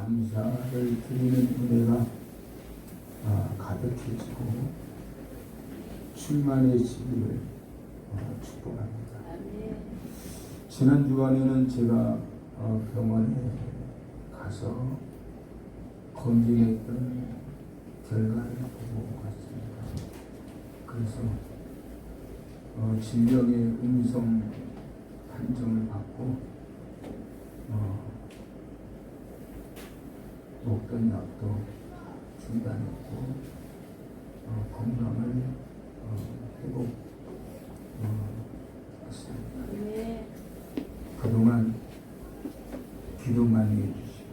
감사를 드리는 은혜가 가득해지고 충만해지기를 축복합니다. 지난 주간에는 제가 병원에 가서 검진했던 결과를 보고 갔습니다. 그래서 질병의 음성 판정을 받고 먹던 약도 중단했고 건강을 회복했습니다. 그동안 기도 많이 해주시고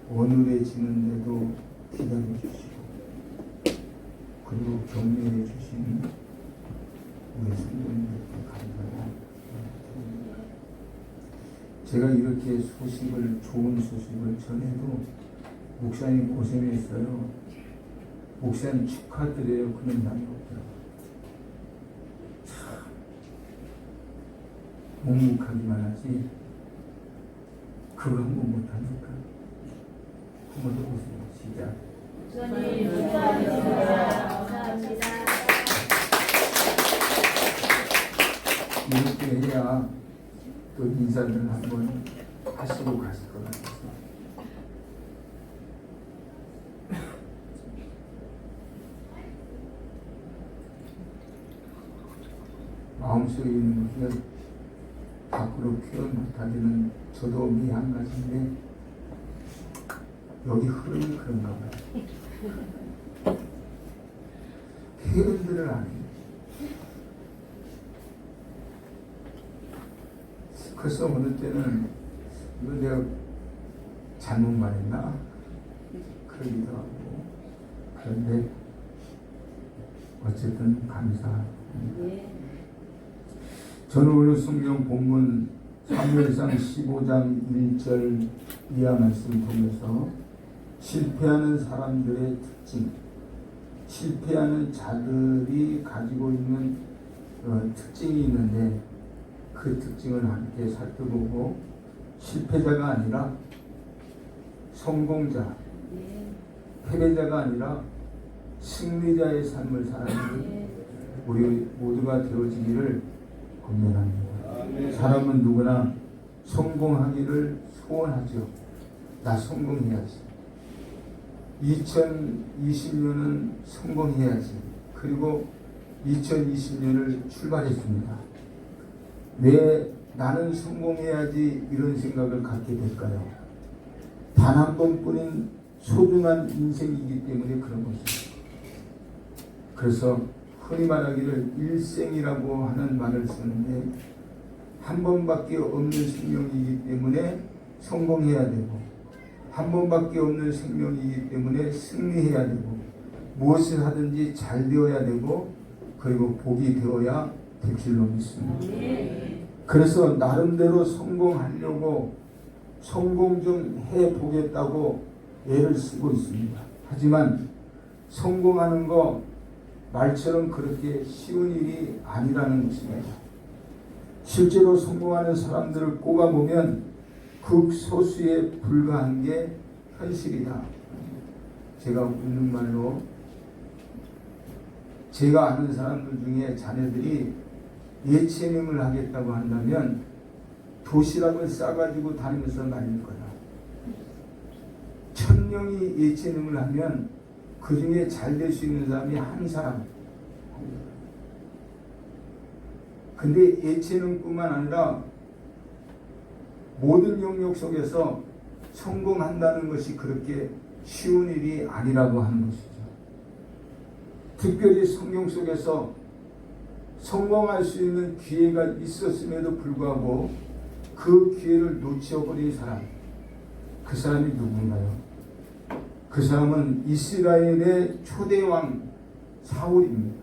원울해지는데도 기다려주시고 그리고 격려해 주신 우리 성도님들께 감사합니다. 제가 이렇게 좋은 소식을 전해도 목사님 고생했어요. 목사님 축하드려요. 그런 말이 없더라고요. 참 묵묵하기만 하지 그걸 한번 못하니까 한번 더 보세요. 시작. 목사님 축하드립니다. 감사합니다. 이렇게 해야 또 인사를 한번 하시고 가실 것 같아서 마음속에 있는 것을 밖으로 표현 못하기는 저도 미안 가지인데 여기 흐름이 그런가 봐요. 표현들을 안 해요. 그래서 어느 때는 이거 내가 잘못 말했나? 그러기도 하고 그런데 어쨌든 감사합니다. 저는 오늘 성경 본문 사무엘상 15장 1절 이하 말씀 보면서 실패하는 사람들의 특징, 실패하는 자들이 가지고 있는 특징이 있는데 그 특징을 함께 살펴보고 실패자가 아니라 성공자, 패배자가 아니라 승리자의 삶을 사는 우리 모두가 되어지기를 권면합니다. 사람은 누구나 성공하기를 소원하죠. 나 성공해야지. 2020년은 성공해야지. 그리고 2020년을 출발했습니다. 왜 나는 성공해야지 이런 생각을 갖게 될까요? 단 한 번뿐인 소중한 인생이기 때문에 그런 것입니다. 그래서 흔히 말하기를 일생이라고 하는 말을 쓰는데 한 번밖에 없는 생명이기 때문에 성공해야 되고 한 번밖에 없는 생명이기 때문에 승리해야 되고 무엇을 하든지 잘 되어야 되고 그리고 복이 되어야 될 줄로 믿습니다. 그래서 나름대로 성공하려고 성공 좀 해보겠다고 애를 쓰고 있습니다. 하지만 성공하는 거 말처럼 그렇게 쉬운 일이 아니라는 것입니다. 실제로 성공하는 사람들을 꼽아보면 극소수에 불과한 게 현실이다. 제가 웃는 말로 제가 아는 사람들 중에 자녀들이 예체능을 하겠다고 한다면 도시락을 싸가지고 다니면서 말릴 거다. 1000명이 예체능을 하면 그 중에 잘 될 수 있는 사람이 한 사람. 근데 예체능뿐만 아니라 모든 영역 속에서 성공한다는 것이 그렇게 쉬운 일이 아니라고 하는 것이죠. 특별히 성경 속에서 성공할 수 있는 기회가 있었음에도 불구하고 그 기회를 놓쳐버린 사람, 그 사람이 누군가요? 그 사람은 이스라엘의 초대왕 사울입니다.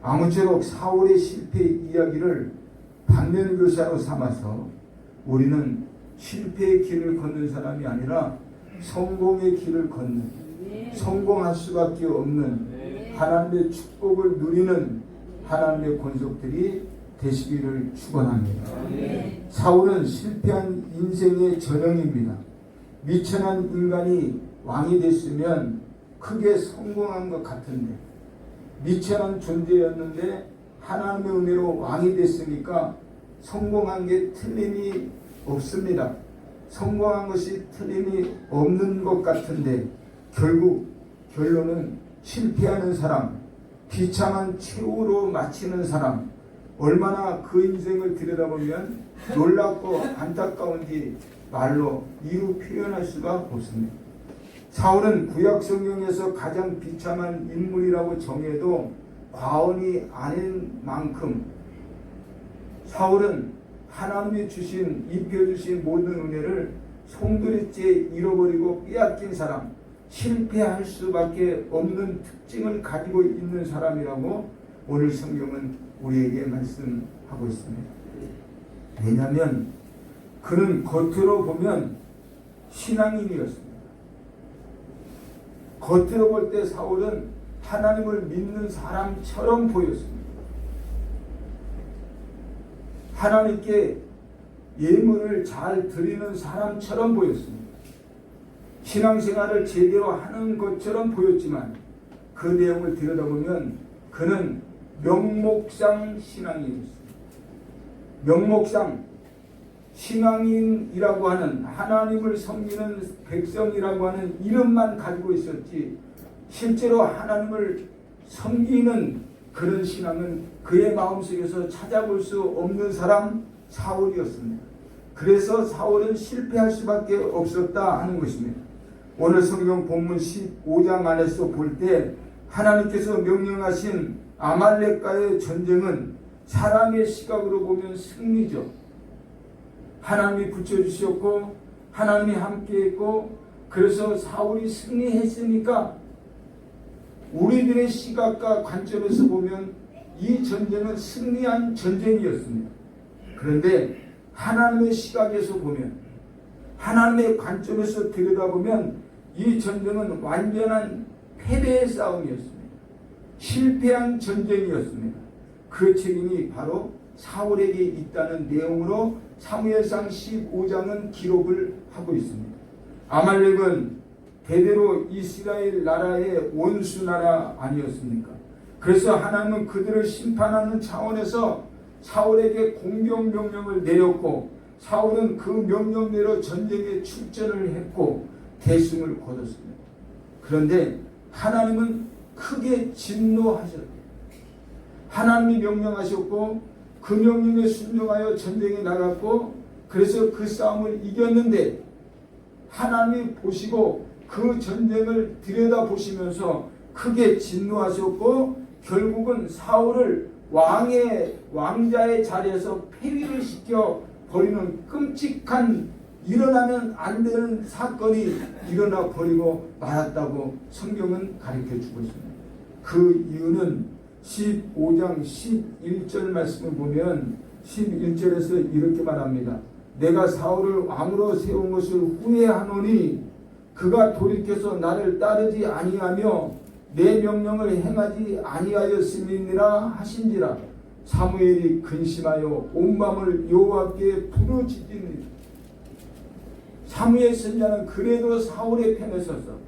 아무쪼록 사울의 실패 이야기를 반면교사로 삼아서 우리는 실패의 길을 걷는 사람이 아니라 성공의 길을 걷는, 성공할 수밖에 없는 하나님의 축복을 누리는 하나님의 권속들이 되시기를 축원합니다. 사울은 실패한 인생의 전형입니다. 미천한 인간이 왕이 됐으면 크게 성공한 것 같은데, 미천한 존재였는데 하나님의 은혜로 왕이 됐으니까 성공한 게 틀림이 없습니다. 성공한 것이 틀림이 없는 것 같은데 결국 결론은 실패하는 사람, 비참한 최후로 마치는 사람, 얼마나 그 인생을 들여다보면 놀랍고 안타까운지 말로 이루 표현할 수가 없습니다. 사울은 구약 성경에서 가장 비참한 인물이라고 정해도 과언이 아닌 만큼 사울은 하나님이 주신, 입혀주신 모든 은혜를 송두리째 잃어버리고 빼앗긴 사람, 실패할 수밖에 없는 특징을 가지고 있는 사람이라고 오늘 성경은 우리에게 말씀하고 있습니다. 왜냐하면 그는 겉으로 보면 신앙인이었습니다. 겉으로 볼 때 사울은 하나님을 믿는 사람처럼 보였습니다. 하나님께 예물을 잘 드리는 사람처럼 보였습니다. 신앙생활을 제대로 하는 것처럼 보였지만 그 내용을 들여다보면 그는 명목상 신앙인이었습니다. 명목상 신앙인이라고 하는, 하나님을 섬기는 백성이라고 하는 이름만 가지고 있었지 실제로 하나님을 섬기는 그런 신앙은 그의 마음속에서 찾아볼 수 없는 사람 사울이었습니다. 그래서 사울은 실패할 수밖에 없었다 하는 것입니다. 오늘 성경 본문 15장 안에서 볼 때 하나님께서 명령하신 아말렉과의 전쟁은 사람의 시각으로 보면 승리죠. 하나님이 붙여주셨고 하나님이 함께했고 그래서 사울이 승리했으니까 우리들의 시각과 관점에서 보면 이 전쟁은 승리한 전쟁이었습니다. 그런데 하나님의 시각에서 보면, 하나님의 관점에서 들여다보면 이 전쟁은 완전한 패배의 싸움이었습니다. 실패한 전쟁이었습니다. 그 책임이 바로 사울에게 있다는 내용으로 사무엘상 15장은 기록을 하고 있습니다. 아말렉은 대대로 이스라엘 나라의 원수 나라 아니었습니까? 그래서 하나님은 그들을 심판하는 차원에서 사울에게 공격 명령을 내렸고 사울은 그 명령대로 전쟁에 출전을 했고 대승을 거뒀습니다. 그런데 하나님은 크게 진노하셨대요. 하나님이 명령하셨고 그 명령에 순종하여 전쟁에 나갔고 그래서 그 싸움을 이겼는데 하나님이 보시고 그 전쟁을 들여다보시면서 크게 진노하셨고 결국은 사울을 왕자의 자리에서 폐위를 시켜 버리는 끔찍한 일어나면 안 되는 사건이 일어나 버리고 말았다고 성경은 가르쳐 주고 있습니다. 그 이유는 15장 11절 말씀을 보면 11절에서 이렇게 말합니다. 내가 사울을 왕으로 세운 것을 후회하노니 그가 돌이켜서 나를 따르지 아니하며 내 명령을 행하지 아니하였음이니라 하신지라. 사무엘이 근심하여 온 밤을 여호와께 부르짖으니 사무엘 선지자는 그래도 사울의 편에 섰어.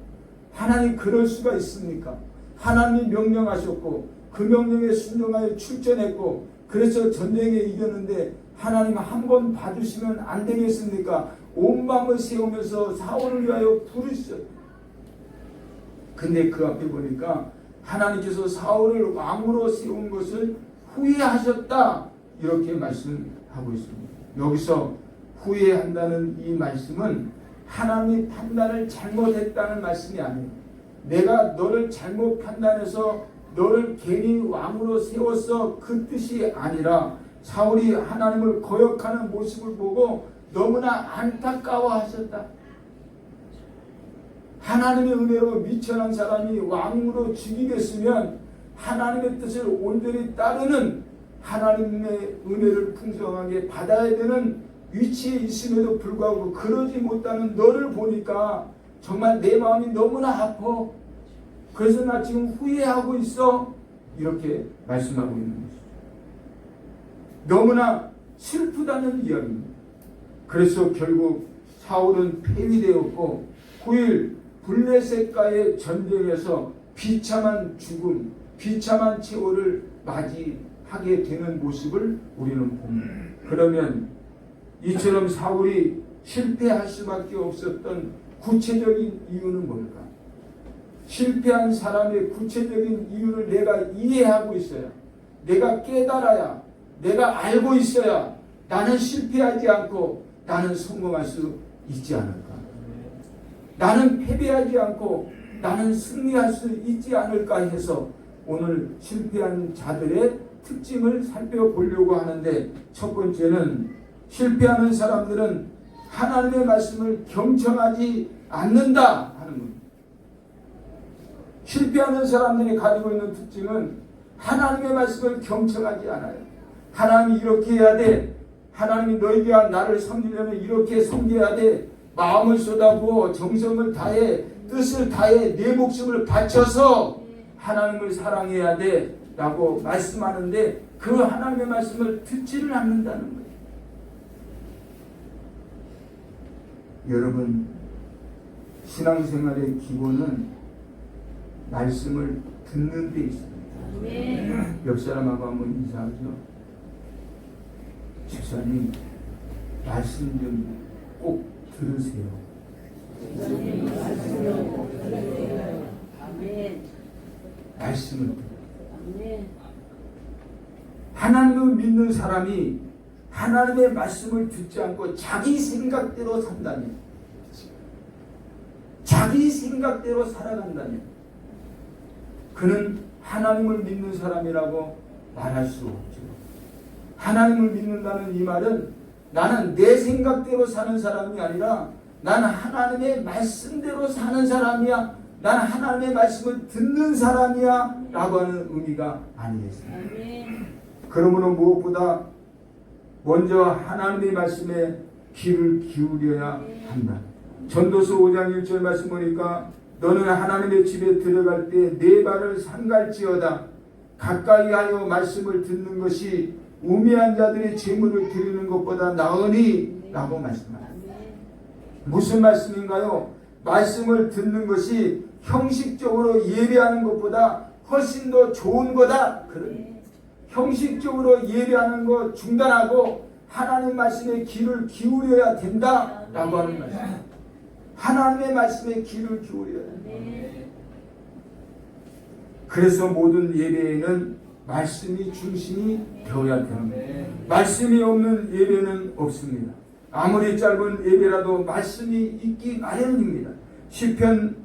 하나님 그럴 수가 있습니까? 하나님이 명령하셨고 그 명령에 순종하여 출전했고 그래서 전쟁에 이겼는데 하나님 한번 봐주시면 안 되겠습니까? 온 밤을 세우면서 사울을 위하여 부르셨어요. 근데 그 앞에 보니까 하나님께서 사울을 왕으로 세운 것을 후회하셨다 이렇게 말씀하고 있습니다. 여기서 후회한다는 이 말씀은 하나님의 판단을 잘못했다는 말씀이 아니에요. 내가 너를 잘못 판단해서 너를 괜히 왕으로 세웠어 그 뜻이 아니라 사울이 하나님을 거역하는 모습을 보고 너무나 안타까워하셨다. 하나님의 은혜로 미천한 사람이 왕으로 즉위됐으면 하나님의 뜻을 온전히 따르는 하나님의 은혜를 풍성하게 받아야 되는 위치에 있음에도 불구하고 그러지 못하는 너를 보니까 정말 내 마음이 너무나 아파. 그래서 나 지금 후회하고 있어. 이렇게 말씀하고 있는 것이죠. 너무나 슬프다는 이야기입니다. 그래서 결국 사울은 폐위되었고 9일 블레셋과의 전쟁에서 비참한 죽음, 비참한 최후를 맞이하게 되는 모습을 우리는 봅니다. 그러면 이처럼 사울이 실패할 수밖에 없었던 구체적인 이유는 뭘까? 실패한 사람의 구체적인 이유를 내가 이해하고 있어야, 내가 깨달아야, 내가 알고 있어야 나는 실패하지 않고 나는 성공할 수 있지 않을까? 나는 패배하지 않고 나는 승리할 수 있지 않을까 해서 오늘 실패한 자들의 특징을 살펴보려고 하는데, 첫 번째는 실패하는 사람들은 하나님의 말씀을 경청하지 않는다 하는 겁니다. 실패하는 사람들이 가지고 있는 특징은 하나님의 말씀을 경청하지 않아요. 하나님이 이렇게 해야 돼. 하나님이 너희가 나를 섬기려면 이렇게 섬겨야 돼. 마음을 쏟아부어 정성을 다해 뜻을 다해 내 목숨을 바쳐서 하나님을 사랑해야 돼 라고 말씀하는데, 그 하나님의 말씀을 듣지를 않는다는 거예요. 여러분, 신앙생활의 기본은 말씀을 듣는 데 있습니다. 옆 사람하고 한번 인사하죠. 집사님, 말씀 좀 꼭 들으세요. 말씀을 들어요. 하나님을 믿는 사람이 하나님의 말씀을 듣지 않고 자기 생각대로 산다면, 자기 생각대로 살아간다면 그는 하나님을 믿는 사람이라고 말할 수 없죠. 하나님을 믿는다는 이 말은 나는 내 생각대로 사는 사람이 아니라 나는 하나님의 말씀대로 사는 사람이야, 나는 하나님의 말씀을 듣는 사람이야 라고 하는 의미가 아니겠습니까? 그러므로 무엇보다 먼저 하나님의 말씀에 귀를 기울여야 한다. 전도서 5장 1절 말씀 보니까 너는 하나님의 집에 들어갈 때 네 발을 삼갈지어다. 가까이 하여 말씀을 듣는 것이 우매한 자들의 재물을 드리는 것보다 나으니 라고 말씀합니다. 무슨 말씀인가요? 말씀을 듣는 것이 형식적으로 예배하는 것보다 훨씬 더 좋은 거다. 그런 형식적으로 예배하는 거 중단하고 하나님 말씀에 귀를 기울여야 된다 라고 하는 말씀. 하나님의 말씀에 귀를 기울여야 된다. 그래서 모든 예배에는 말씀이 중심이 되어야 됩니다. 말씀이 없는 예배는 없습니다. 아무리 짧은 예배라도 말씀이 있기 마련입니다. 시편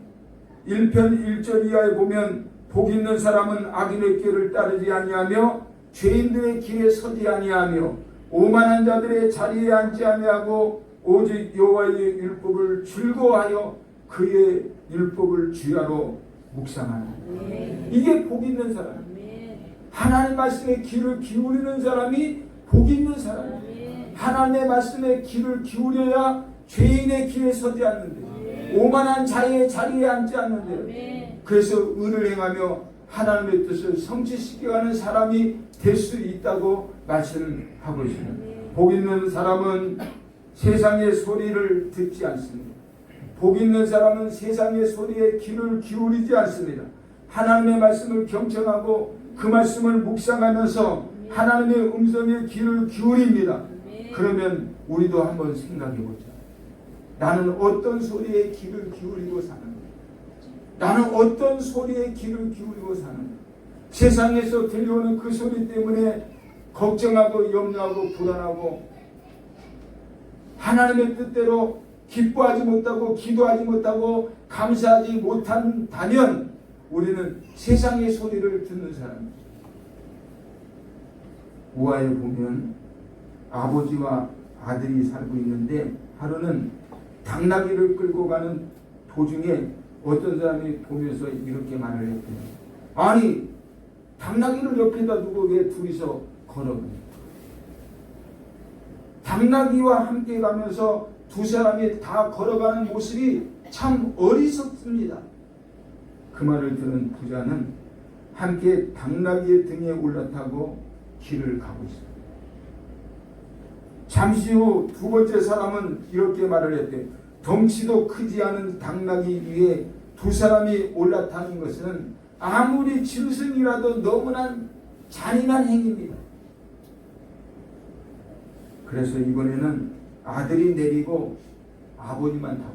1편 1절 이하에 보면 복 있는 사람은 악인의 길을 따르지 아니하며 죄인들의 길에 서지 아니하며 오만한 자들의 자리에 앉지 아니하고 오직 여호와의 율법을 즐거워하여 그의 율법을 주야로 묵상하라. 이게 복 있는 사람. 하나님 말씀에 귀를 기울이는 사람이 복 있는 사람이에요. 하나님의 말씀에 귀를 기울여야 죄인의 길에 서지 않는데, 오만한 자의 자리에 앉지 않는데, 그래서 의를 행하며 하나님의 뜻을 성취시켜가는 사람이 될 수 있다고 말씀하고 있습니다. 복 있는 사람은 세상의 소리를 듣지 않습니다. 복 있는 사람은 세상의 소리에 귀를 기울이지 않습니다. 하나님의 말씀을 경청하고 그 말씀을 묵상하면서 하나님의 음성에 귀를 기울입니다. 그러면 우리도 한번 생각해보자. 나는 어떤 소리에 귀를 기울이고 사는가? 나는 어떤 소리에 귀를 기울이고 사는가? 세상에서 들려오는 그 소리 때문에 걱정하고 염려하고 불안하고 하나님의 뜻대로 기뻐하지 못하고 기도하지 못하고 감사하지 못한다면 우리는 세상의 소리를 듣는 사람입니다. 우화에 보면 아버지와 아들이 살고 있는데 하루는 당나귀를 끌고 가는 도중에 어떤 사람이 보면서 이렇게 말을 했대요. 아니, 당나귀를 옆에다 두고 왜 둘이서 걸어가냐? 당나귀와 함께 가면서 두 사람이 다 걸어가는 모습이 참 어리석습니다. 그 말을 들은 부자는 함께 당나귀의 등에 올라타고 길을 가고 있습니다. 잠시 후 두 번째 사람은 이렇게 말을 했대. 덩치도 크지 않은 당나귀 위에 두 사람이 올라타는 것은 아무리 짐승이라도 너무나 잔인한 행위입니다. 그래서 이번에는 아들이 내리고 아버지만 타고.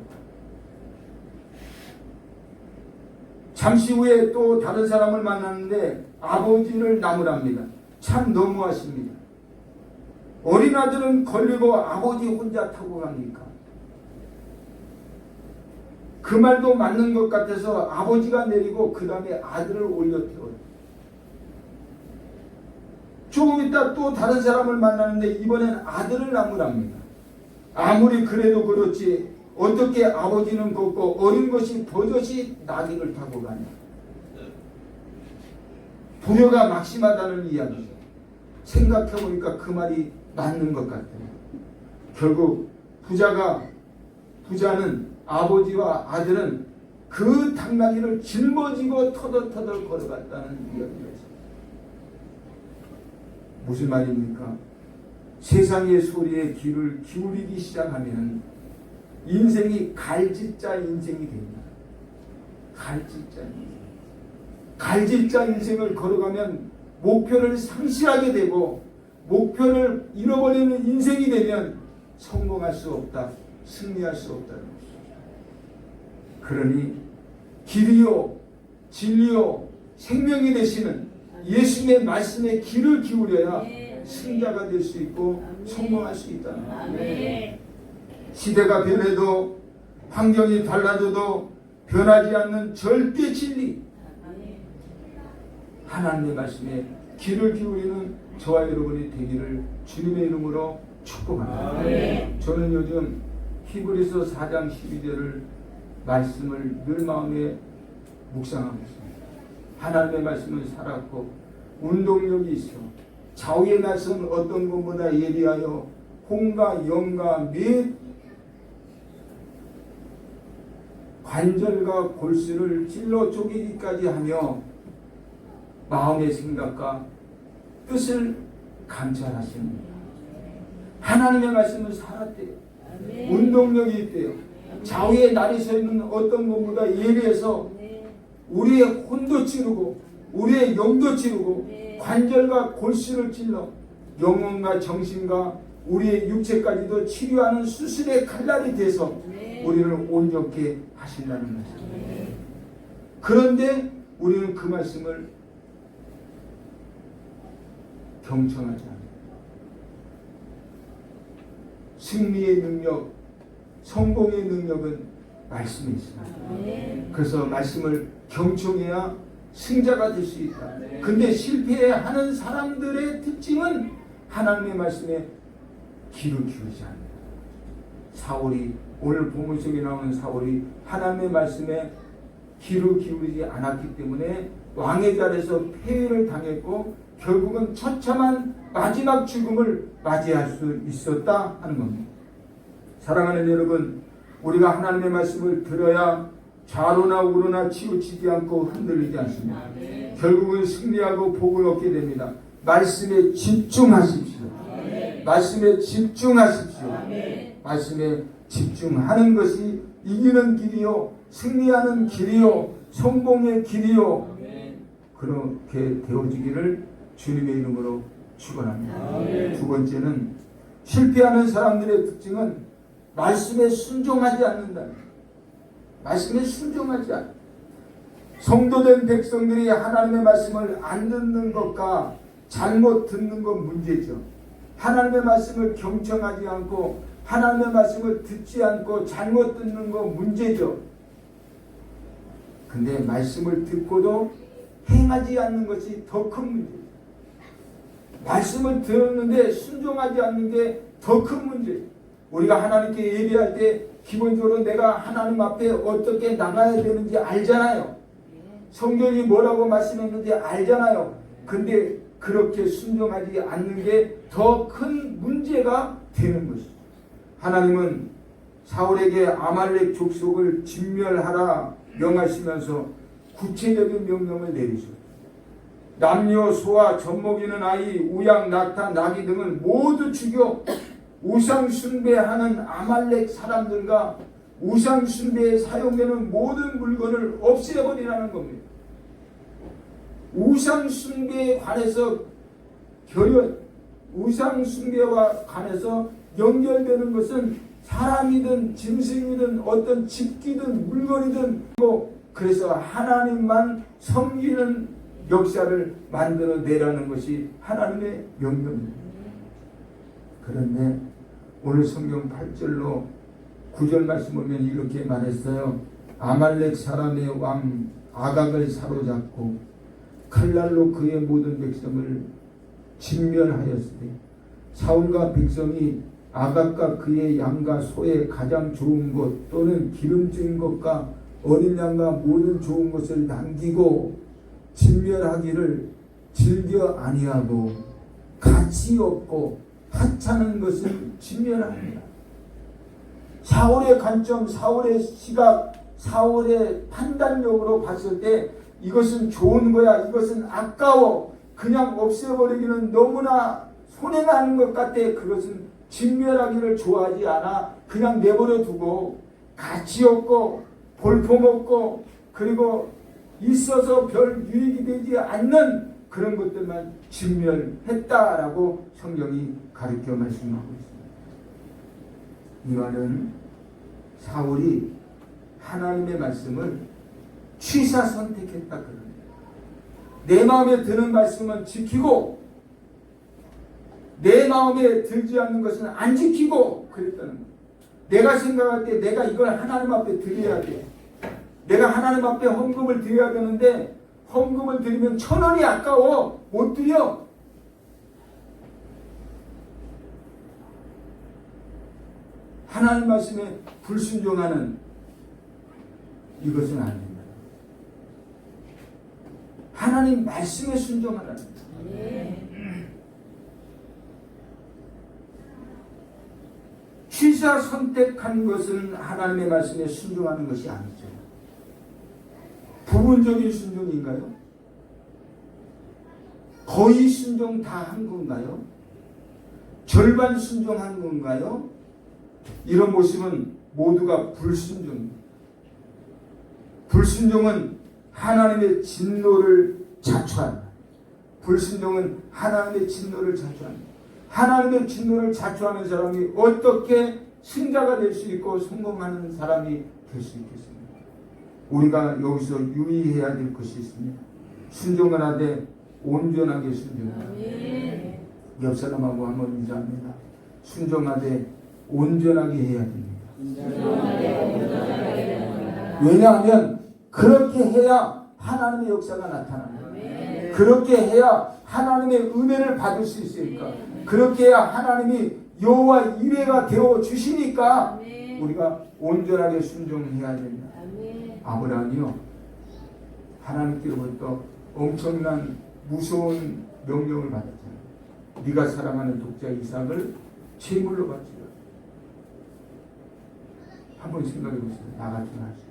잠시 후에 또 다른 사람을 만났는데 아버지를 나무랍니다. 참 너무하십니다. 어린 아들은 걸리고 아버지 혼자 타고 갑니까? 그 말도 맞는 것 같아서 아버지가 내리고 그 다음에 아들을 올려 태워요. 조금 있다 또 다른 사람을 만나는데 이번엔 아들을 나무랍니다. 아무리 그래도 그렇지 어떻게 아버지는 걷고 어린 것이 버젓이 나귀를 타고 가냐. 부녀가 막심하다는 이야기죠. 생각해보니까 그 말이 맞는 것 같아요. 결국 부자는 아버지와 아들은 그 당나귀를 짊어지고 터덜터덜 걸어갔다는 이야기가 있어요. 무슨 말입니까? 세상의 소리에 귀를 기울이기 시작하면 인생이 갈짓자 인생이 됩니다. 갈짓자 인생. 갈짓자 인생을 걸어가면 목표를 상실하게 되고 목표를 잃어버리는 인생이 되면 성공할 수 없다. 승리할 수 없다는 것이죠. 그러니 길이요 진리요 생명이 되시는 예수님의 말씀에 귀를 기울여야 승자가 될 수 있고 성공할 수 있다는 거예요. 시대가 변해도 환경이 달라져도 변하지 않는 절대 진리 하나님의 말씀에 귀를 기울이는 저와 여러분이 되기를 주님의 이름으로 축복합니다. 저는 요즘 히브리서 4장 12절을 말씀을 늘 마음에 묵상하고 있습니다. 하나님의 말씀은 살았고 운동력이 있어 좌우의 날선 어떤 것보다 예리하여 혼과 영과 및 관절과 골수를 찔러 쪼개기까지 하며 마음의 생각과 뜻을 감찰하십니다. 하나님의 말씀은 살았대요. 운동력이 있대요. 좌우에 날이 서 있는 어떤 것보다 예리해서 우리의 혼도 찌르고 우리의 영도 찌르고 관절과 골수를 찔러 영혼과 정신과 우리의 육체까지도 치료하는 수술의 칼날이 돼서 우리를 온전케 하신다는 말씀입니다. 그런데 우리는 그 말씀을 경청하지 않아요. 승리의 능력, 성공의 능력은 말씀에 있습니다. 그래서 말씀을 경청해야 승자가 될 수 있다. 근데 실패하는 사람들의 특징은 하나님의 말씀에 귀를 기울이지 않는다. 사울이 오늘 본문 속에 나오는 사울이 하나님의 말씀에 귀를 기울이지 않았기 때문에 왕의 자리에서 폐위를 당했고 결국은 처참한 마지막 죽음을 맞이할 수 있었다 하는 겁니다. 사랑하는 여러분, 우리가 하나님의 말씀을 들어야 좌로나 우로나 치우치지 않고 흔들리지 않습니다. 결국은 승리하고 복을 얻게 됩니다. 말씀에 집중하십시오. 말씀에 집중하십시오. 말씀에 집중하는 것이 이기는 길이요 승리하는 길이요 성공의 길이요 그렇게 되어지기를 주님의 이름으로 축원합니다. 두 번째는 실패하는 사람들의 특징은 말씀에 순종하지 않는다. 말씀에 순종하지 않는다. 성도된 백성들이 하나님의 말씀을 안 듣는 것과 잘못 듣는 건 문제죠. 하나님의 말씀을 경청하지 않고 하나님의 말씀을 듣지 않고 잘못 듣는 건 문제죠. 근데 말씀을 듣고도 행하지 않는 것이 더 큰 문제죠. 말씀을 들었는데 순종하지 않는 게 더 큰 문제예요. 우리가 하나님께 예배할 때 기본적으로 내가 하나님 앞에 어떻게 나가야 되는지 알잖아요. 성경이 뭐라고 말씀했는지 알잖아요. 근데 그렇게 순종하지 않는 게 더 큰 문제가 되는 것이죠. 하나님은 사울에게 아말렉 족속을 진멸하라 명하시면서 구체적인 명령을 내리셨습니다. 남녀, 소아, 젖먹이는 아이, 우양, 낙타, 나귀 등을 모두 죽여 우상 숭배하는 아말렉 사람들과 우상 숭배에 사용되는 모든 물건을 없애버리라는 겁니다. 우상 숭배에 관해서 우상 숭배와 관해서 연결되는 것은 사람이든 짐승이든 어떤 집기든 물건이든, 그래서 하나님만 섬기는 역사를 만들어내라는 것이 하나님의 명령입니다. 그런데 오늘 성경 8절로 9절 말씀 보면 이렇게 말했어요. 아말렉 사람의 왕 아각을 사로잡고 칼날로 그의 모든 백성을 진멸하였으니 사울과 백성이 아각과 그의 양과 소의 가장 좋은 것 또는 기름진 것과 어린 양과 모든 좋은 것을 남기고 진멸하기를 즐겨 아니하고 가치 없고 하찮은 것을 진멸합니다. 사울의 관점, 사울의 시각, 사울의 판단력으로 봤을 때 이것은 좋은 거야, 이것은 아까워, 그냥 없애버리기는 너무나 손해나는 것 같아. 그것은 진멸하기를 좋아하지 않아. 그냥 내버려 두고 가치 없고 볼품없고 그리고 있어서 별 유익이 되지 않는 그런 것들만 진멸했다라고 성경이 가르쳐 말씀하고 있습니다. 이 말은 사울이 하나님의 말씀을 취사 선택했다 그럽니다. 내 마음에 드는 말씀은 지키고 내 마음에 들지 않는 것은 안 지키고 그랬다는 거예요. 내가 생각할 때 내가 이걸 하나님 앞에 드려야 돼. 내가 하나님 앞에 헌금을 드려야 되는데 헌금을 드리면 1,000원이 아까워. 못 드려. 하나님 말씀에 불순종하는 이것은 안 됩니다. 하나님 말씀에 순종하라는 거예요. 취사 선택한 것은 하나님의 말씀에 순종하는 것이 아니죠. 부분적인 순종인가요? 거의 순종 다 한 건가요? 절반 순종한 건가요? 이런 모습은 모두가 불순종입니다. 불순종은 하나님의 진노를 자초한다. 불순종은 하나님의 진노를 자초한다. 하나님의 진노를 자초하는 사람이 어떻게 승자가 될 수 있고 성공하는 사람이 될 수 있겠습니까? 우리가 여기서 유의해야 될 것이 있습니다. 순종을 하되 온전하게 순종하라. 옆 사람하고 한번 인사합니다. 순종하되 온전하게 해야 됩니다. 왜냐하면 그렇게 해야 하나님의 역사가 나타납니다. 그렇게 해야 하나님의 은혜를 받을 수 있으니까, 그렇게 해야 하나님이 여호와 이레가 되어 주시니까 우리가 온전하게 순종해야 됩니다. 아브라함이요, 하나님께로부터 엄청난 무서운 명령을 받았잖아요. 네가 사랑하는 독자 이삭을 제물로 바치라. 한번 생각해 보세요. 나 같으면 할 수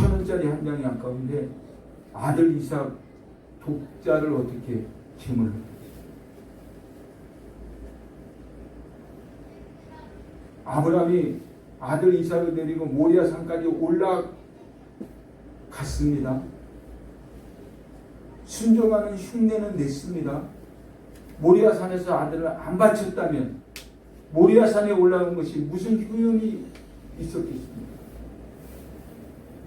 있어요. 1,000원짜리 한 장이 아까운데 아들 이삭 독자를 어떻게 제물로? 아브라함이 아들 이삭을 데리고 모리아 산까지 올라갔습니다. 순종하는 흉내는 냈습니다. 모리아 산에서 아들을 안 바쳤다면 모리아 산에 올라온 것이 무슨 효용이 있었겠습니까?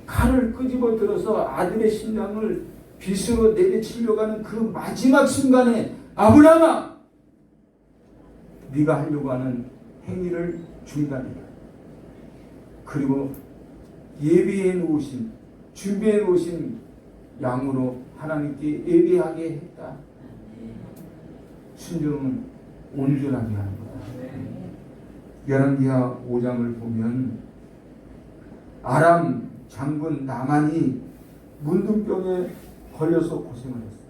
칼을 끄집어 들어서 아들의 심장을 빗으로 내리치려고 하는 그 마지막 순간에 아브라함아, 네가 하려고 하는 행위를 중단해라. 그리고 예비해 놓으신, 준비해 놓으신 양으로 하나님께 예비하게 했다. 순종은 온전하게 하는 거다. 열왕기하 5장을 보면 아람 장군 나만이 문둥병에 걸려서 고생을 했어요.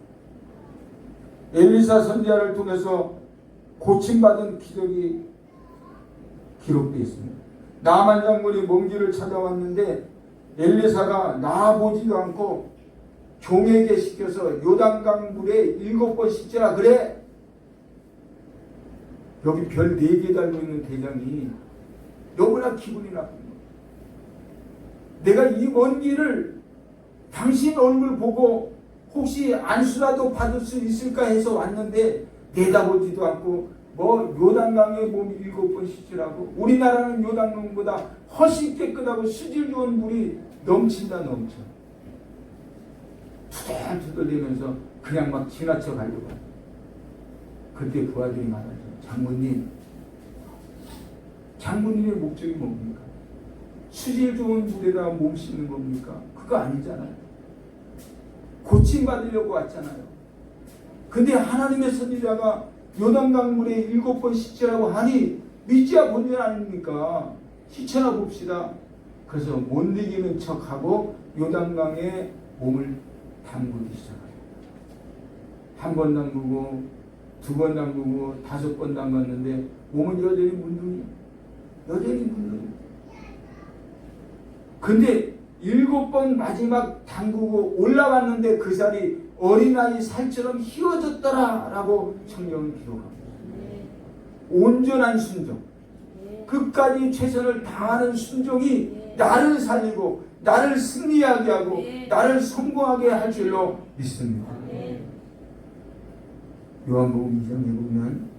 엘리사 선지자를 통해서 고침받은 기적이 기록되어 있습니다. 나만 장군이 먼 길을 찾아왔는데 엘리사가 나아보지도 않고 종에게 시켜서 요단강 물에 7번 씻으라 그래. 여기 별 4개 달고 있는 대장이 너무나 기분이 나쁜 거예요. 내가 이 먼 길을 당신 얼굴 보고 혹시 안수라도 받을 수 있을까 해서 왔는데 내다보지도 않고 뭐 요단강에 몸 7번 씻으라고. 우리나라는 요단강보다 훨씬 깨끗하고 수질 좋은 물이 넘친다 넘쳐. 투덜투덜대면서 그냥 막 지나쳐 가려고. 그때 부하들이 말하죠. 장모님의 목적이 뭡니까? 수질 좋은 물에다가 몸 씻는 겁니까? 그거 아니잖아요. 고침받으려고 왔잖아요. 근데 하나님의 선지자가 요단강 물에 7번 씻으라고 하니 믿지야 본전 아닙니까? 씻어나 봅시다. 그래서 못 이기는 척하고 요단강에 몸을 담그기 시작해요. 1번 담그고 2번 담그고 5번 담갔는데 몸은 여전히 문둥이. 근데 7번 마지막 담그고 올라왔는데 그 살이 어린아이 살처럼 휘어졌더라라고 성경은 기록합니다. 온전한 순종, 끝까지 최선을 다하는 순종이 나를 살리고 나를 승리하게 하고 나를 성공하게 할 줄로 믿습니다. 요한복음 2장에 보면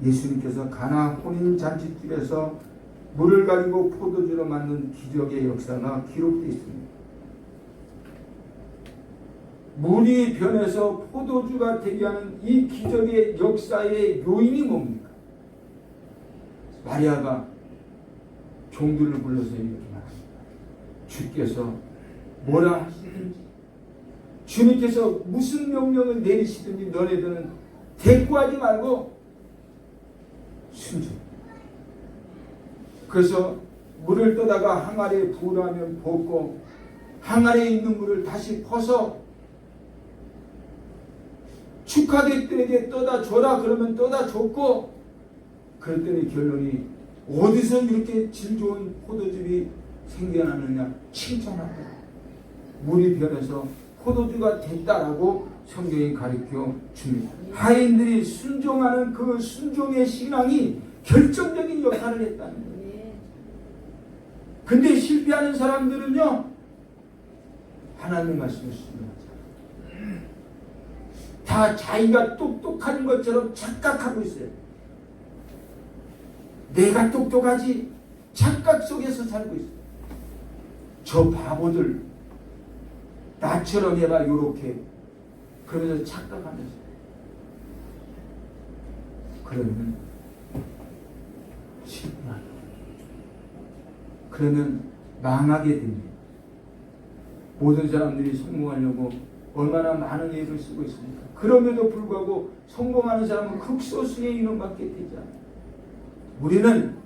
예수님께서 가나 혼인 잔치집에서 물을 가지고 포도주로 만든 기적의 역사가 기록되어 있습니다. 물이 변해서 포도주가 되게 하는 이 기적의 역사의 요인이 뭡니까? 마리아가 종들을 불러서 이렇게 말합니다. 주께서 뭐라 하시든지 주님께서 무슨 명령을 내리시든지 너네들은 대꾸하지 말고 순종. 그래서 물을 떠다가 항아리에 부으라면 붓고 항아리에 있는 물을 다시 퍼서 축하객들에게 떠다 줘라 그러면 떠다 줬고, 그랬더니 결론이 어디서 이렇게 질 좋은 포도즙이 생겨나느냐? 칭찬하더라. 물이 변해서 포도주가 됐다라고 성경이 가르쳐 줍니다. 하인들이 순종하는 그 순종의 신앙이 결정적인 역할을 했다는 거예요. 근데 실패하는 사람들은요, 하나님의 말씀을 순종하죠. 다 자기가 똑똑한 것처럼 착각하고 있어요. 내가 똑똑하지 착각 속에서 살고 있어요. 저 바보들 나처럼 해봐 요렇게 그러면서 착각하면서 그러면 실패하죠. 그러면 망하게 됩니다. 모든 사람들이 성공하려고 얼마나 많은 애를 쓰고 있습니까? 그럼에도 불구하고 성공하는 사람은 극소수의 인원밖에 되지 않아요. 우리는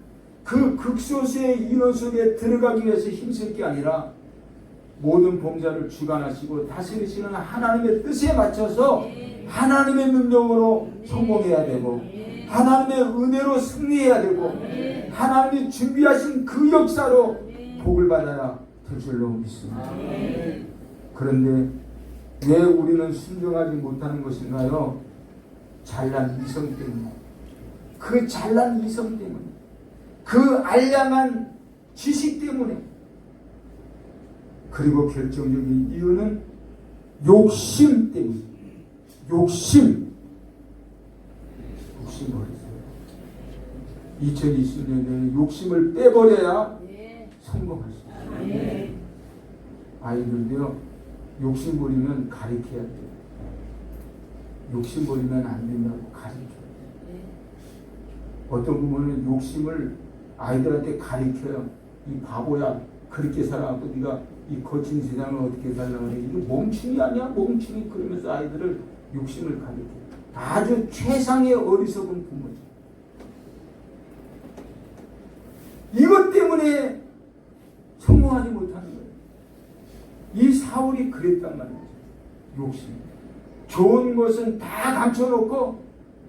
그 극소수의 인원 속에 들어가기 위해서 힘쓸 게 아니라 모든 봉사를 주관하시고 다스리시는 하나님의 뜻에 맞춰서 하나님의 능력으로 성공해야 되고 하나님의 은혜로 승리해야 되고 하나님이 준비하신 그 역사로 복을 받아야 될 줄로 믿습니다. 그런데 왜 우리는 순종하지 못하는 것인가요? 잘난 이성 때문에. 그 잘난 이성 때문에. 그 알량한 지식 때문에. 그리고 결정적인 이유는 욕심 때문에. 욕심 버리세요. 2020년에는 욕심을 빼버려야 성공할 수 있어요. 아이들도요, 욕심 부리면 가르쳐야 돼요. 욕심 부리면 안 된다고 가르쳐야 돼요. 어떤 부모는 욕심을 아이들한테 가르쳐요. 이 바보야, 그렇게 살아갖고 네가 이 거친 세상을 어떻게 살려고 그래. 이거 멍충이 아니야, 멍충이. 그러면서 아이들을 욕심을 가르쳐요. 아주 최상의 어리석은 부모죠. 이것 때문에 성공하지 못하는 거예요. 이 사울이 그랬단 말이죠. 욕심. 좋은 것은 다 감춰놓고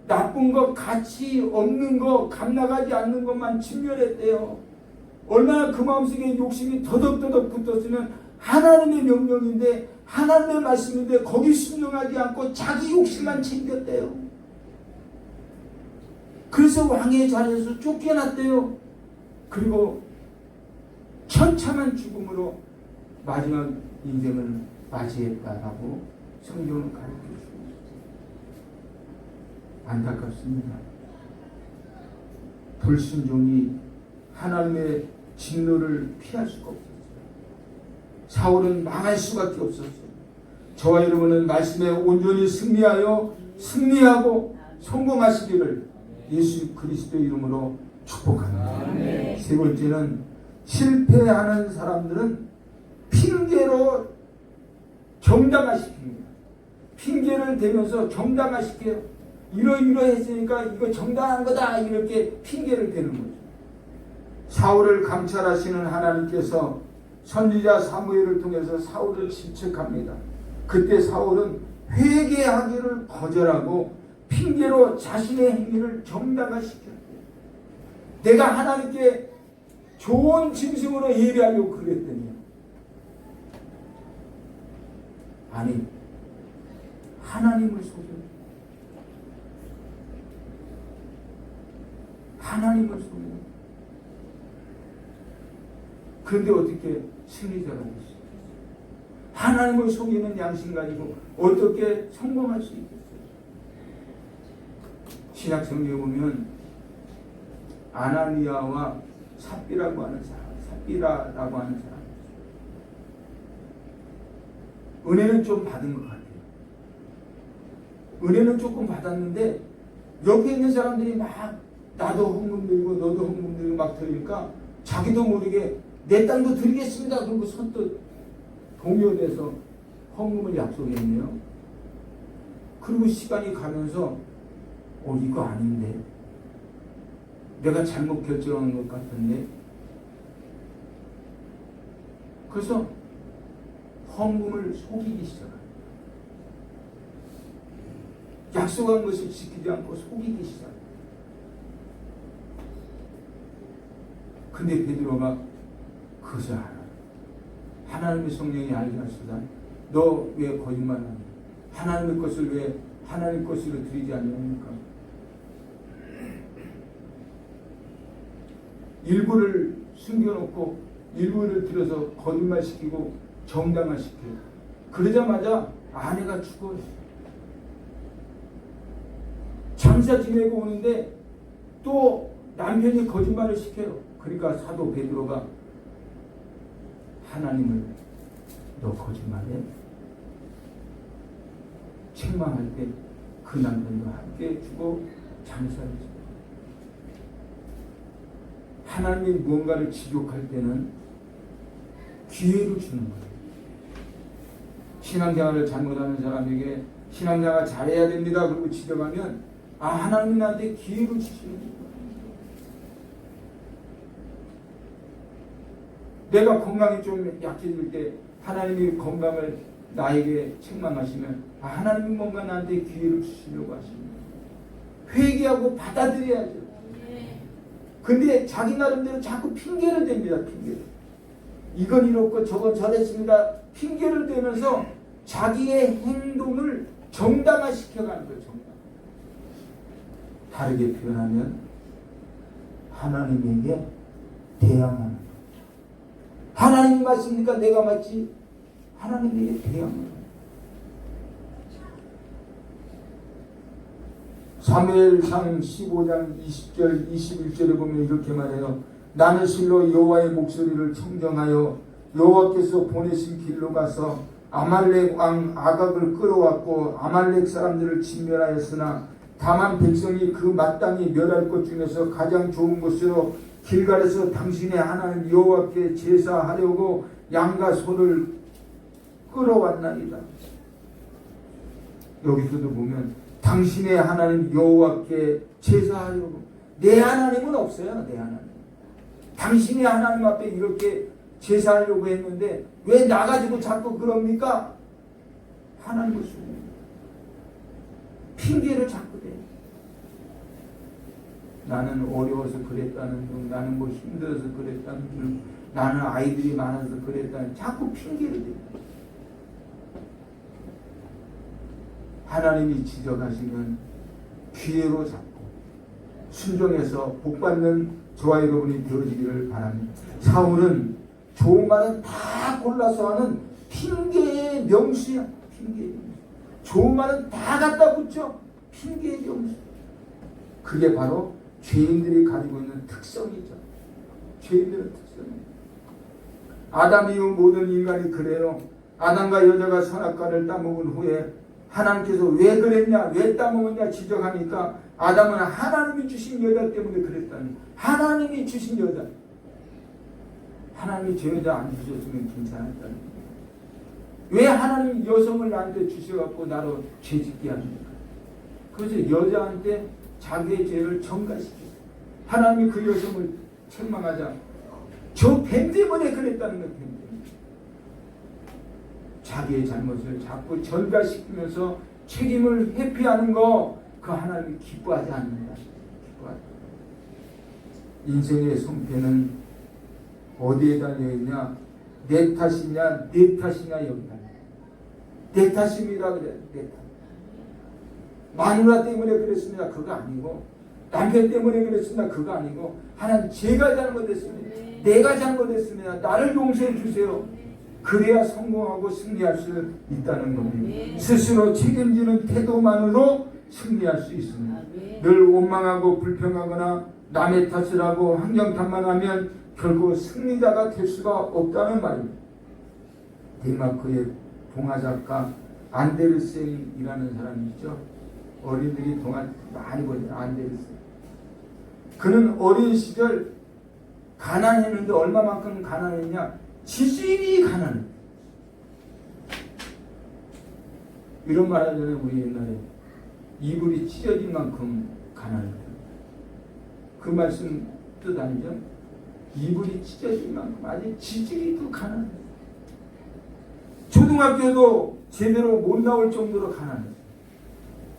나쁜 것, 가치 없는 것, 감나가지 않는 것만 진멸했대요. 얼마나 그 마음속에 욕심이 더덕더덕 붙었으면 하나님의 명령인데 하나님의 말씀인데 거기 순종하지 않고 자기 욕심만 챙겼대요. 그래서 왕의 자리에서 쫓겨났대요. 그리고 처참한 죽음으로 마지막 인생을 맞이했다라고 성경은 가르쳐주고 있어요. 안타깝습니다. 불순종이 하나님의 진노를 피할 수가 없었어요. 사울은 망할 수밖에 없었어요. 저와 여러분은 말씀에 온전히 승리하고 성공하시기를 예수 그리스도의 이름으로 축복합니다. 세 번째는 실패하는 사람들은 핑계로 정당화시킵니다. 핑계를 대면서 정당화시켜요. 이러했으니까 이거 정당한 거다 이렇게 핑계를 대는 거죠. 사울을 감찰하시는 하나님께서 선지자 사무엘을 통해서 사울을 질책합니다. 그때 사울은 회개하기를 거절하고 핑계로 자신의 행위를 정당화시켰대요. 내가 하나님께 좋은 짐승으로 예배하려고 그랬더니 아니 하나님을 속여 하나님을 속여. 그런데 어떻게 승리자가 됐어요? 하나님을 속이는 양심 가지고 어떻게 성공할 수 있겠어요? 신약 성경에 보면 아나니아와 삽비라고 하는 사람, 은혜는 좀 받은 것 같아요. 은혜는 조금 받았는데 옆에 있는 사람들이 막 나도 헌금 드리고 너도 헌금 드리고 막 드리니까 자기도 모르게 내 땅도 드리겠습니다. 그리고 선뜻 동요돼서 헌금을 약속했네요. 그리고 시간이 가면서 이거 아닌데 내가 잘못 결정한 것 같은데 그래서 헌금을 속이기 시작합니다. 약속한 것을 지키지 않고 속이기 시작합니다. 근데 베드로가 그것을 알아. 하나님의 성령이 알게 하시다. 너 왜 거짓말하냐? 하나님의 것을 왜 하나님 것으로 드리지 않냐니까. 일부를 숨겨놓고 일부를 들여서 거짓말시키고 정당화시켜요. 그러자마자 아내가 죽어요. 장사 지내고 오는데 또 남편이 거짓말을 시켜요. 그러니까 사도 베드로가 하나님을 너 거짓말해? 책망할 때 그 남편과 함께 죽어 장사를 해요. 하나님이 무언가를 지적할 때는 기회를 주는 거예요. 신앙생활을 잘못하는 사람에게 신앙생활 잘해야 됩니다. 그리고 지적하면 하나님이 나한테 기회를 주시는 거예요. 내가 건강이 좀 약해질 때 하나님이 건강을 나에게 책망하시면 하나님이 뭔가 나한테 기회를 주시려고 하십니다. 회개하고 받아들여야죠. 근데 자기 나름대로 자꾸 핑계를 댑니다. 핑계를. 이건 이렇고 저건 저랬습니다. 핑계를 대면서 자기의 행동을 정당화시켜가는 거예요. 정당. 다르게 표현하면 하나님에게 대항하는 거예요. 하나님이 맞습니까? 내가 맞지? 하나님에게 대항하는 거예요. 사무엘상 15장 20절 21절에 보면 이렇게 말해요. 나는 실로 여호와의 목소리를 청정하여 여호와께서 보내신 길로 가서 아말렉 왕 아각을 끌어왔고 아말렉 사람들을 진멸하였으나 다만 백성이 그 마땅히 멸할 것 중에서 가장 좋은 곳으로 길갈에서 당신의 하나님 여호와께 제사하려고 양과 소를 끌어왔나이다. 여기서도 보면 당신의 하나님 여호와께 제사하려고. 내 하나님은 없어요. 내 하나님. 당신의 하나님 앞에 이렇게 제사하려고 했는데 왜 나가지고 자꾸 그럽니까? 하나님을 숨깁니다. 핑계를 자꾸 대요. 나는 어려워서 그랬다는 둥, 나는 뭐 힘들어서 그랬다는 둥, 나는 아이들이 많아서 그랬다는, 자꾸 핑계를 대요. 하나님이 지적하시면 기회로 잡고 순종해서 복받는 저와 여러분이 되어지기를 바랍니다. 사울은 좋은 말은 다 골라서 하는 핑계의 명수야. 핑계의 명수. 좋은 말은 다 갖다 붙여. 핑계의 명수. 그게 바로 죄인들이 가지고 있는 특성이죠. 죄인들의 특성이에요. 아담 이후 모든 인간이 그래요. 아담과 여자가 선악과를 따먹은 후에 하나님께서 왜 그랬냐, 왜 따먹었냐 지적하니까 아담은 하나님이 주신 여자 때문에 그랬다니. 하나님이 주신 여자. 하나님이 저 여자 안 주셨으면 괜찮았다는. 왜 하나님 여성을 나한테 주셔갖고 나로 죄짓게 합니까? 그래서 여자한테 자기의 죄를 전가시켰어요. 하나님이 그 여성을 책망하자. 저 뱀 때문에 그랬다는 거예요. 뱀 때문에. 자기의 잘못을 자꾸 전가시키면서 책임을 회피하는 거, 그 하나님이 기뻐하지 않는다. 기뻐하지. 인생의 손패는 어디에다 내냐? 내 탓이냐, 내 탓이냐, 여기다. 내 탓입니다. 그래. 내 탓. 마누라 때문에 그랬습니다. 그거 아니고, 남편 때문에 그랬습니다. 그거 아니고, 하나님 제가 잘못했습니다. 내가 잘못했습니다. 나를 용서해 주세요. 그래야 성공하고 승리할 수 있다는 겁니다. 스스로 책임지는 태도만으로 승리할 수 있습니다. 늘 원망하고 불평하거나 남의 탓을 하고 환경 탓만하면 결국 승리자가 될 수가 없다는 말입니다. 덴마크의 동화작가 안데르센이라는 사람이 있죠. 어린들이 동화 많이 보죠. 안데르센. 그는 어린 시절 가난했는데 얼마만큼 가난했냐? 지질이 가난해. 이런 말 하잖아요. 우리 옛날에 이불이 찢어질 만큼 가난했다. 그 말씀 뜻 아니죠? 이불이 찢어질 만큼 아주 지질이도 가난해. 초등학교도 제대로 못 나올 정도로 가난해.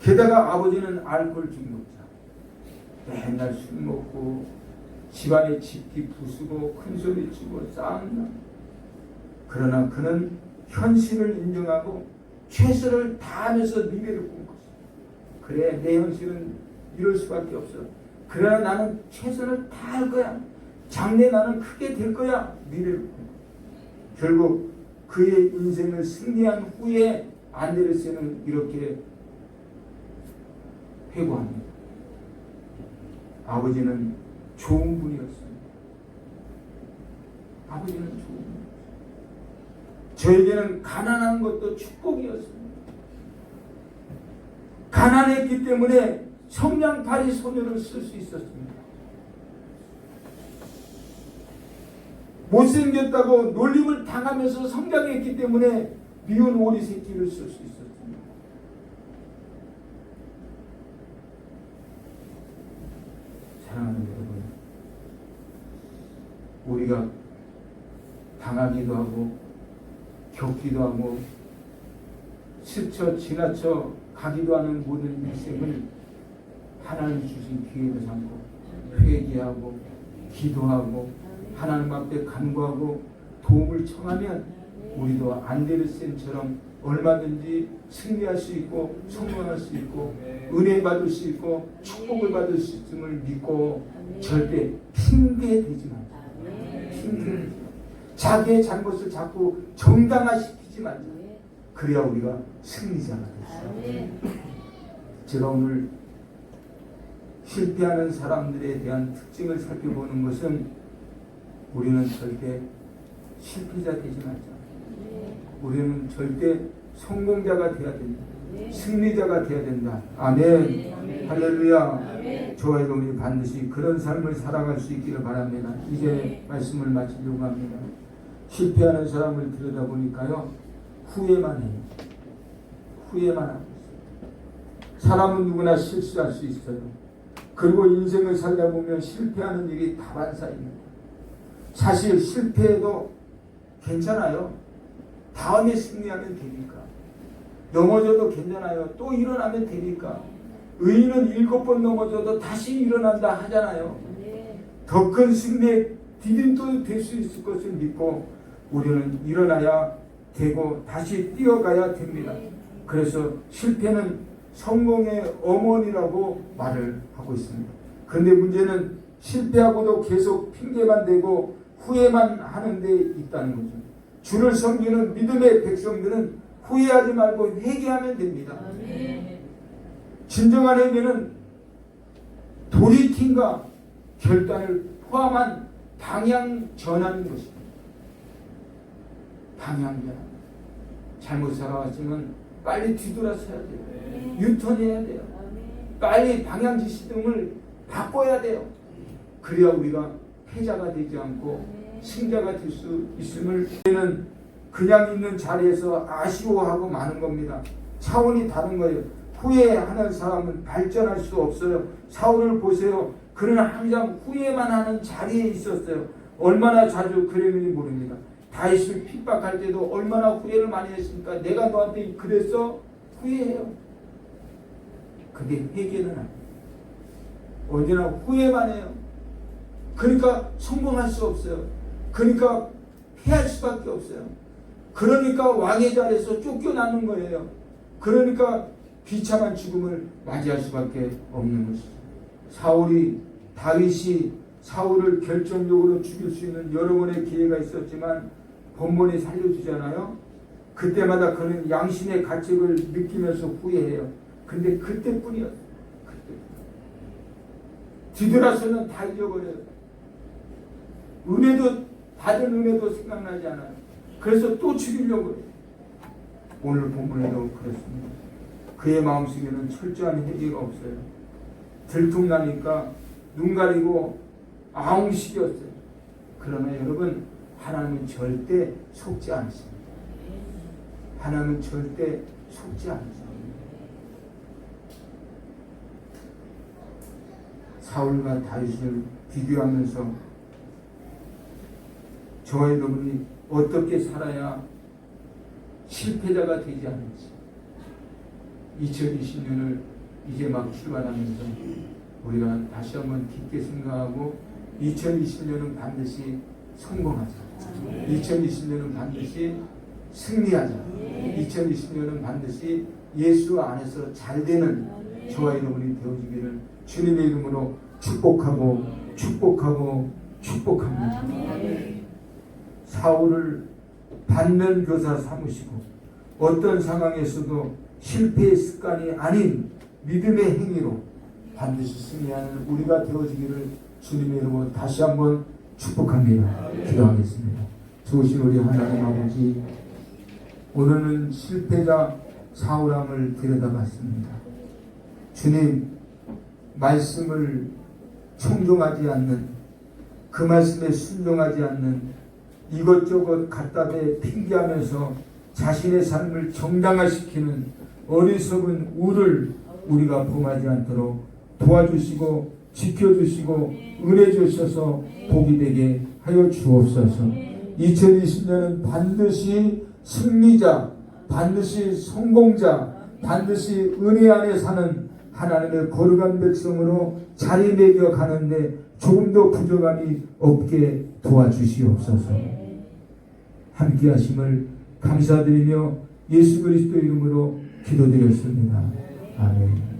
게다가 아버지는 알코올 중독자. 맨날 술 먹고 집안에 집기 부수고 큰소리 치고 싸움나. 그러나 그는 현실을 인정하고 최선을 다하면서 미래를 꿈꿨어. 그래, 내 현실은 이럴 수밖에 없어. 그러나 나는 최선을 다할 거야. 장래 나는 크게 될 거야. 미래를 꿈꿨어. 결국 그의 인생을 승리한 후에 안데르센은 이렇게 회고합니다. 아버지는 좋은 분이었습니다. 아버지는 좋은 분. 저에게는 가난한 것도 축복이었습니다. 가난했기 때문에 성냥팔이 소녀를 쓸 수 있었습니다. 못생겼다고 놀림을 당하면서 성장했기 때문에 미운 오리 새끼를 쓸 수 있었습니다. 사랑하는 여러분, 우리가 당하기도 하고 겪기도 하고 스쳐 지나쳐 가기도 하는 모든 인생을 하나님 주신 기회로 삼고 회개하고 기도하고 하나님 앞에 간구하고 도움을 청하면 우리도 안데르센처럼 얼마든지 승리할 수 있고 성공할 수 있고 은혜 받을 수 있고 축복을 받을 수 있음을 믿고 절대 핑계대지 말자. 핑계대지 말자. 자기의 잘못을 자꾸 정당화시키지 말자. 그래야 우리가 승리자가 됐어. 제가 오늘 실패하는 사람들에 대한 특징을 살펴보는 것은 우리는 절대 실패자 되지 말자. 우리는 절대 성공자가 되어야 된다. 승리자가 되어야 된다. 아멘. 할렐루야. 저와 여러분이 반드시 그런 삶을 살아갈 수 있기를 바랍니다. 이제 말씀을 마치려고 합니다. 실패하는 사람을 들여다보니까요, 후회만 해요. 후회만 하고 있어요. 사람은 누구나 실수할 수 있어요. 그리고 인생을 살다 보면 실패하는 일이 다반사입니다. 사실 실패해도 괜찮아요. 다음에 승리하면 되니까. 넘어져도 괜찮아요. 또 일어나면 되니까. 의인은 7번 넘어져도 다시 일어난다 하잖아요. 더 큰 승리의 디딤돌이 될 수 있을 것을 믿고 우리는 일어나야 되고 다시 뛰어가야 됩니다. 그래서 실패는 성공의 어머니라고 말을 하고 있습니다. 근데 문제는 실패하고도 계속 핑계만 대고 후회만 하는 데 있다는 거죠. 주를 섬기는 믿음의 백성들은 후회하지 말고 회개하면 됩니다. 진정한 회개는 돌이킴과 결단을 포함한 방향 전환인 것입니다. 방향 전환. 잘못 살아왔으면 빨리 뒤돌아서야 돼요. 유턴해야 돼요. 빨리 방향지시등을 바꿔야 돼요. 그래야 우리가 패자가 되지 않고 승자가 될 수 있음을. 우리는 그냥 있는 자리에서 아쉬워하고 마는 겁니다. 차원이 다른 거예요. 후회하는 사람은 발전할 수 없어요. 사울을 보세요. 그는 항상 후회만 하는 자리에 있었어요. 얼마나 자주 그랬는지 모릅니다. 다윗을 핍박할 때도 얼마나 후회를 많이 했습니까? 내가 너한테 그랬어? 후회해요. 근데 회개는 안 해요. 언제나 후회만 해요. 그러니까 성공할 수 없어요. 그러니까 패할 수밖에 없어요. 그러니까 왕의 자리에서 쫓겨나는 거예요. 그러니까 비참한 죽음을 맞이할 수밖에 없는 것이죠. 다윗이 사울을 결정적으로 죽일 수 있는 여러 번의 기회가 있었지만 번번이 살려주잖아요. 그때마다 그는 양심의 가책을 느끼면서 후회해요. 근데 그때뿐이었어요. 그때. 뒤돌아서는 다 잊어버려요. 받은 은혜도 생각나지 않아요. 그래서 또 죽이려고 해요. 오늘 본문에도 그렇습니다. 그의 마음속에는 철저한 회개가 없어요. 들통나니까 눈 가리고 아웅식이었어요. 그러나 여러분, 하나님은 절대 속지 않습니다. 하나님은 절대 속지 않습니다. 사울과 다윗을 비교하면서 저와 여러분이 어떻게 살아야 실패자가 되지 않을지, 2020년을 이제 막 출발하면서 우리가 다시 한번 깊게 생각하고 2020년은 반드시 성공하자. 2020년은 반드시 승리하자. 2020년은 반드시 예수 안에서 잘되는 저와 여러분이 되어지기를 주님의 이름으로 축복하고 축복합니다. 사울을 반면 교사 삼으시고 어떤 상황에서도 실패의 습관이 아닌 믿음의 행위로 반드시 승리하는 우리가 되어지기를 주님의 이름으로 다시 한번 축복합니다. 기도하겠습니다. 좋으신 우리 하나님 아버지, 오늘은 실패자 사울함을 들여다봤습니다. 주님, 말씀을 청종하지 않는, 그 말씀에 순종하지 않는, 이것저것 갖다 대 핑계하면서 자신의 삶을 정당화시키는 어리석은 우를 우리가 범하지 않도록 도와주시고 지켜주시고 은혜 주셔서 복이 되게 하여 주옵소서. 2020년은 반드시 승리자, 반드시 성공자, 반드시 은혜 안에 사는 하나님의 거룩한 백성으로 자리매겨 가는데 조금 더 부족함이 없게 도와주시옵소서. 함께 하심을 감사드리며 예수 그리스도 이름으로 기도드렸습니다. 아멘.